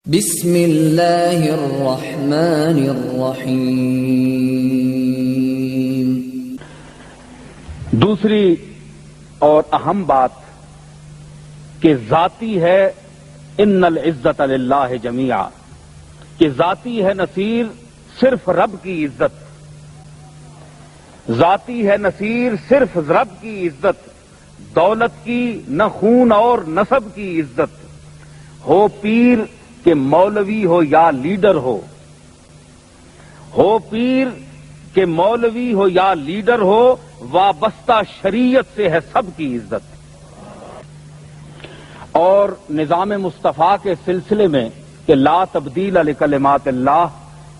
بسم اللہ الرحمن الرحیم۔ دوسری اور اہم بات کہ ذاتی ہے ان العزت للہ جمیعا، کہ ذاتی ہے نصیر صرف رب کی عزت، ذاتی ہے نصیر صرف رب کی عزت، دولت کی نہ خون اور نسب کی عزت، ہو پیر کہ مولوی ہو یا لیڈر ہو پیر کہ مولوی ہو یا لیڈر ہو، وابستہ شریعت سے ہے سب کی عزت۔ اور نظام مصطفیٰ کے سلسلے میں کہ لا تبدیل لکلمات اللہ،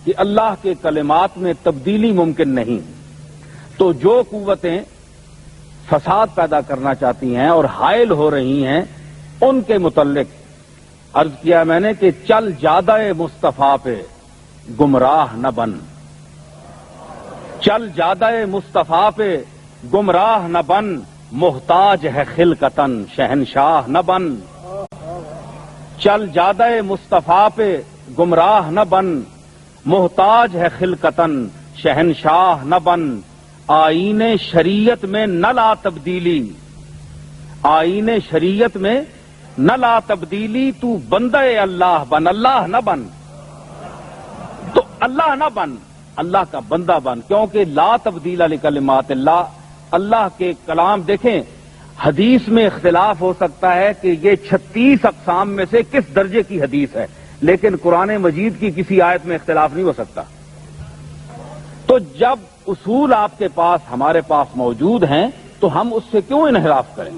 کہ اللہ کے کلمات میں تبدیلی ممکن نہیں، تو جو قوتیں فساد پیدا کرنا چاہتی ہیں اور حائل ہو رہی ہیں ان کے متعلق عرض کیا میں نے کہ چل جادہ مصطفیٰ پہ گمراہ نہ بن، چل جادہ مصطفیٰ پہ گمراہ نہ بن، محتاج ہے خلقتن شہنشاہ نہ بن، چل جادہ مصطفیٰ پہ گمراہ نہ بن، محتاج ہے خلقتن شہنشاہ نہ بن، آئین شریعت میں نہ لا تبدیلی، آئین شریعت میں نہ لا تبدیلی، تو بندہ اللہ بن، اللہ نہ بن، تو اللہ نہ بن، اللہ کا بندہ بن، کیونکہ لا تبدیل لکلمات اللہ، اللہ کے کلام دیکھیں، حدیث میں اختلاف ہو سکتا ہے کہ یہ 36 اقسام میں سے کس درجے کی حدیث ہے، لیکن قرآن مجید کی کسی آیت میں اختلاف نہیں ہو سکتا۔ تو جب اصول آپ کے پاس ہمارے پاس موجود ہیں تو ہم اس سے کیوں انحراف کریں؟